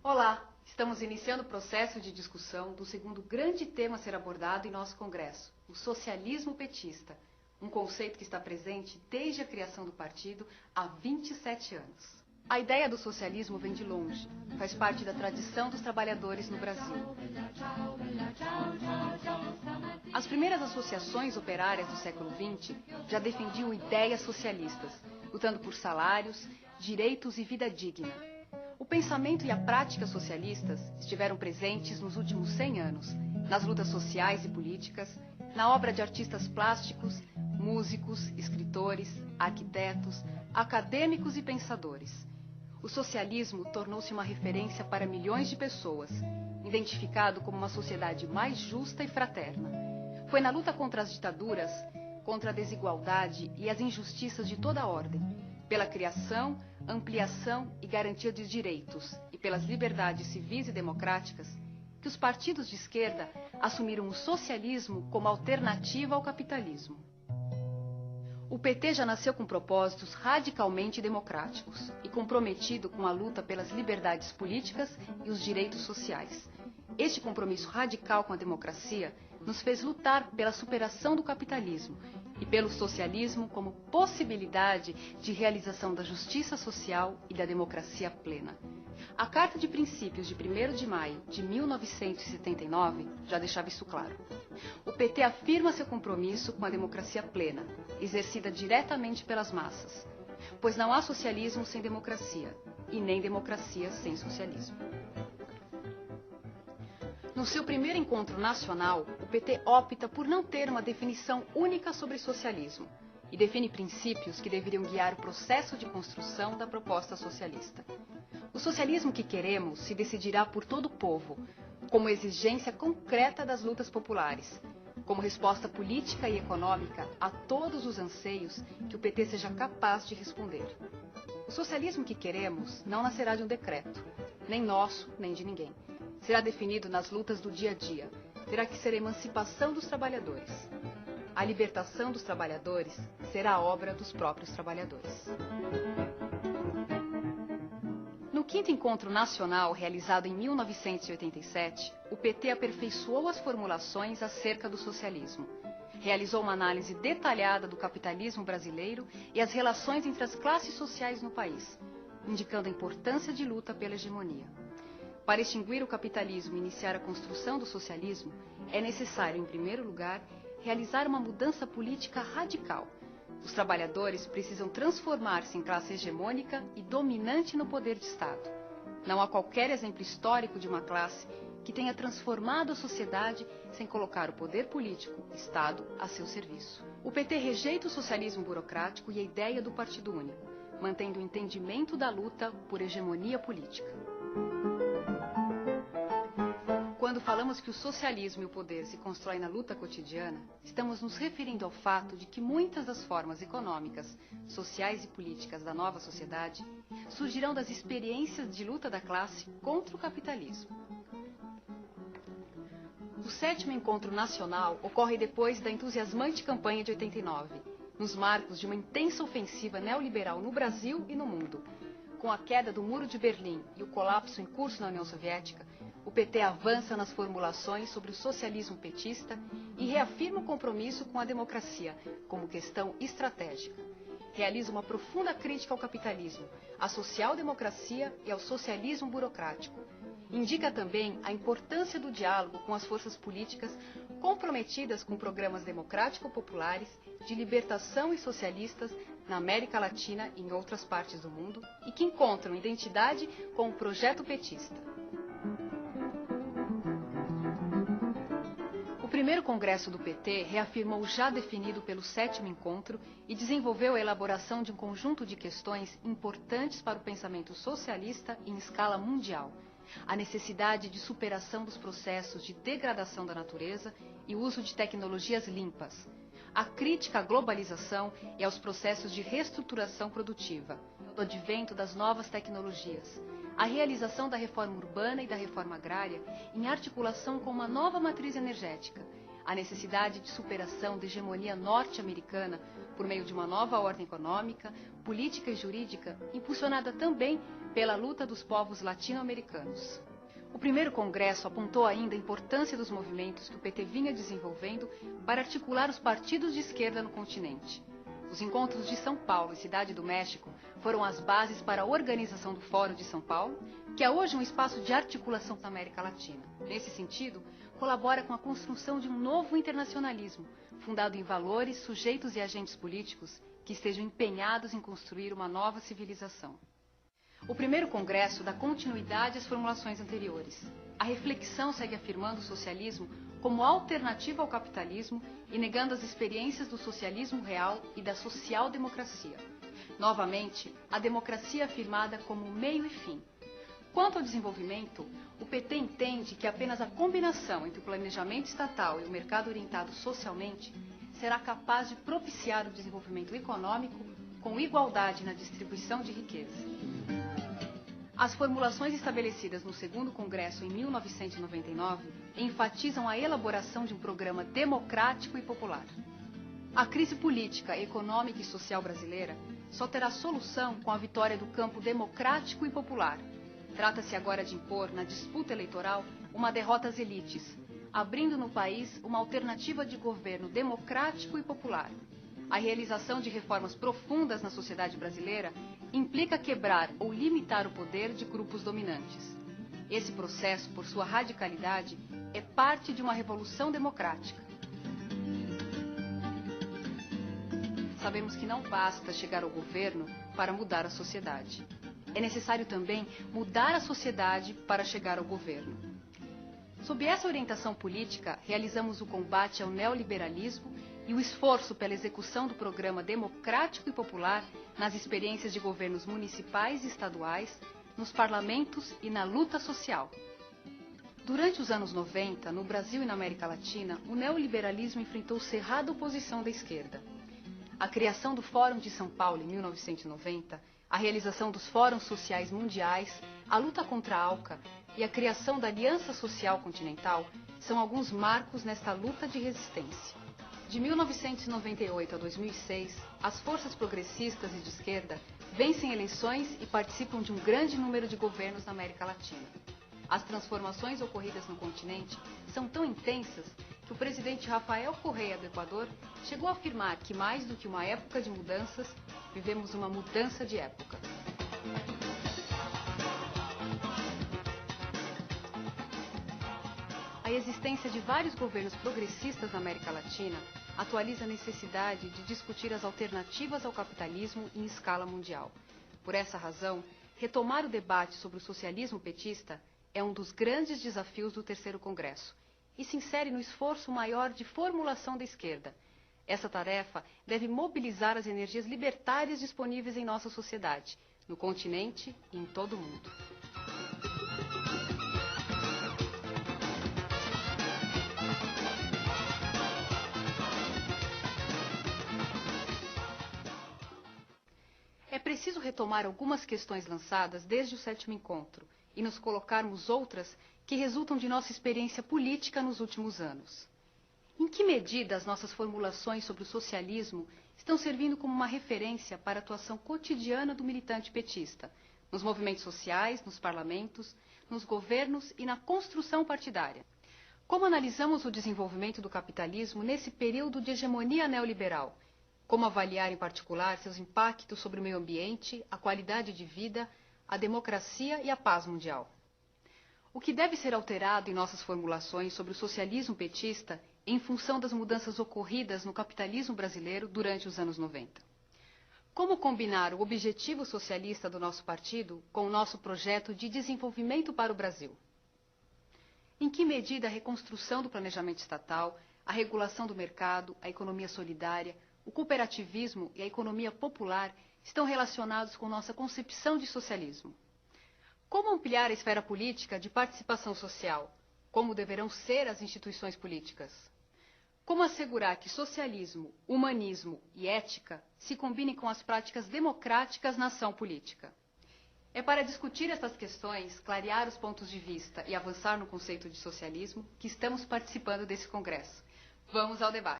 Olá, estamos iniciando o processo de discussão do segundo grande tema a ser abordado em nosso congresso, o socialismo petista, um conceito que está presente desde a criação do partido há 27 anos. A ideia do socialismo vem de longe, faz parte da tradição dos trabalhadores no Brasil. As primeiras associações operárias do século XX já defendiam ideias socialistas, lutando por salários, direitos e vida digna. O pensamento e a prática socialistas estiveram presentes nos últimos 100 anos, nas lutas sociais e políticas, na obra de artistas plásticos, músicos, escritores, arquitetos, acadêmicos e pensadores. O socialismo tornou-se uma referência para milhões de pessoas, identificado como uma sociedade mais justa e fraterna. Foi na luta contra as ditaduras, contra a desigualdade e as injustiças de toda a ordem, pela criação, ampliação e garantia de direitos e pelas liberdades civis e democráticas, que os partidos de esquerda assumiram o socialismo como alternativa ao capitalismo. O PT já nasceu com propósitos radicalmente democráticos e comprometido com a luta pelas liberdades políticas e os direitos sociais. Este compromisso radical com a democracia nos fez lutar pela superação do capitalismo e pelo socialismo como possibilidade de realização da justiça social e da democracia plena. A Carta de Princípios de 1º de maio de 1979 já deixava isso claro. O PT afirma seu compromisso com a democracia plena, exercida diretamente pelas massas, pois não há socialismo sem democracia e nem democracia sem socialismo. No seu primeiro encontro nacional, o PT opta por não ter uma definição única sobre socialismo e define princípios que deveriam guiar o processo de construção da proposta socialista. O socialismo que queremos se decidirá por todo o povo, como exigência concreta das lutas populares, como resposta política e econômica a todos os anseios que o PT seja capaz de responder. O socialismo que queremos não nascerá de um decreto, nem nosso, nem de ninguém. Será definido nas lutas do dia a dia. Terá que ser a emancipação dos trabalhadores. A libertação dos trabalhadores será a obra dos próprios trabalhadores. No quinto encontro nacional, realizado em 1987, o PT aperfeiçoou as formulações acerca do socialismo. Realizou uma análise detalhada do capitalismo brasileiro e as relações entre as classes sociais no país, indicando a importância de luta pela hegemonia. Para extinguir o capitalismo e iniciar a construção do socialismo, é necessário, em primeiro lugar, realizar uma mudança política radical. Os trabalhadores precisam transformar-se em classe hegemônica e dominante no poder de Estado. Não há qualquer exemplo histórico de uma classe que tenha transformado a sociedade sem colocar o poder político, Estado, a seu serviço. O PT rejeita o socialismo burocrático e a ideia do Partido Único, mantendo o entendimento da luta por hegemonia política. Quando falamos que o socialismo e o poder se constroem na luta cotidiana, estamos nos referindo ao fato de que muitas das formas econômicas, sociais e políticas da nova sociedade surgirão das experiências de luta da classe contra o capitalismo. O 7º Encontro Nacional ocorre depois da entusiasmante campanha de 89, nos marcos de uma intensa ofensiva neoliberal no Brasil e no mundo. Com a queda do Muro de Berlim e o colapso em curso na União Soviética, o PT avança nas formulações sobre o socialismo petista e reafirma o compromisso com a democracia como questão estratégica. Realiza uma profunda crítica ao capitalismo, à social-democracia e ao socialismo burocrático. Indica também a importância do diálogo com as forças políticas comprometidas com programas democrático-populares de libertação e socialistas na América Latina e em outras partes do mundo e que encontram identidade com o projeto petista. O primeiro congresso do PT reafirmou o já definido pelo 7º encontro e desenvolveu a elaboração de um conjunto de questões importantes para o pensamento socialista em escala mundial. A necessidade de superação dos processos de degradação da natureza e o uso de tecnologias limpas. A crítica à globalização e aos processos de reestruturação produtiva. O advento das novas tecnologias. A realização da reforma urbana e da reforma agrária em articulação com uma nova matriz energética, a necessidade de superação da hegemonia norte-americana por meio de uma nova ordem econômica, política e jurídica, impulsionada também pela luta dos povos latino-americanos. O primeiro congresso apontou ainda a importância dos movimentos que o PT vinha desenvolvendo para articular os partidos de esquerda no continente. Os encontros de São Paulo e Cidade do México foram as bases para a organização do Fórum de São Paulo, que é hoje um espaço de articulação da América Latina. Nesse sentido, colabora com a construção de um novo internacionalismo, fundado em valores, sujeitos e agentes políticos que estejam empenhados em construir uma nova civilização. O primeiro congresso dá continuidade às formulações anteriores. A reflexão segue afirmando o socialismo como alternativa ao capitalismo e negando as experiências do socialismo real e da social-democracia. Novamente, a democracia afirmada como meio e fim. Quanto ao desenvolvimento, o PT entende que apenas a combinação entre o planejamento estatal e o mercado orientado socialmente será capaz de propiciar o desenvolvimento econômico com igualdade na distribuição de riqueza. As formulações estabelecidas no segundo congresso em 1999 enfatizam a elaboração de um programa democrático e popular. A crise política, econômica e social brasileira só terá solução com a vitória do campo democrático e popular. Trata-se agora de impor, na disputa eleitoral, uma derrota às elites, abrindo no país uma alternativa de governo democrático e popular. A realização de reformas profundas na sociedade brasileira implica quebrar ou limitar o poder de grupos dominantes. Esse processo, por sua radicalidade, é parte de uma revolução democrática. Sabemos que não basta chegar ao governo para mudar a sociedade. É necessário também mudar a sociedade para chegar ao governo. Sob essa orientação política, realizamos o combate ao neoliberalismo e o esforço pela execução do programa democrático e popular nas experiências de governos municipais e estaduais, nos parlamentos e na luta social. Durante os anos 90, no Brasil e na América Latina, o neoliberalismo enfrentou cerrada oposição da esquerda. A criação do Fórum de São Paulo em 1990, a realização dos Fóruns Sociais Mundiais, a luta contra a ALCA e a criação da Aliança Social Continental são alguns marcos nesta luta de resistência. De 1998 a 2006, as forças progressistas e de esquerda vencem eleições e participam de um grande número de governos na América Latina. As transformações ocorridas no continente são tão intensas que o presidente Rafael Correa do Equador chegou a afirmar que, mais do que uma época de mudanças, vivemos uma mudança de época. A existência de vários governos progressistas na América Latina atualiza a necessidade de discutir as alternativas ao capitalismo em escala mundial. Por essa razão, retomar o debate sobre o socialismo petista é um dos grandes desafios do terceiro congresso e se insere no esforço maior de formulação da esquerda. Essa tarefa deve mobilizar as energias libertárias disponíveis em nossa sociedade, no continente e em todo o mundo. É preciso retomar algumas questões lançadas desde o sétimo encontro e nos colocarmos outras que resultam de nossa experiência política nos últimos anos. Em que medida as nossas formulações sobre o socialismo estão servindo como uma referência para a atuação cotidiana do militante petista, nos movimentos sociais, nos parlamentos, nos governos e na construção partidária? Como analisamos o desenvolvimento do capitalismo nesse período de hegemonia neoliberal? Como avaliar, em particular, seus impactos sobre o meio ambiente, a qualidade de vida, a democracia e a paz mundial? O que deve ser alterado em nossas formulações sobre o socialismo petista em função das mudanças ocorridas no capitalismo brasileiro durante os anos 90? Como combinar o objetivo socialista do nosso partido com o nosso projeto de desenvolvimento para o Brasil? Em que medida a reconstrução do planejamento estatal, a regulação do mercado, a economia solidária, o cooperativismo e a economia popular estão relacionados com nossa concepção de socialismo? Como ampliar a esfera política de participação social? Como deverão ser as instituições políticas? Como assegurar que socialismo, humanismo e ética se combinem com as práticas democráticas na ação política? É para discutir essas questões, clarear os pontos de vista e avançar no conceito de socialismo que estamos participando desse congresso. Vamos ao debate.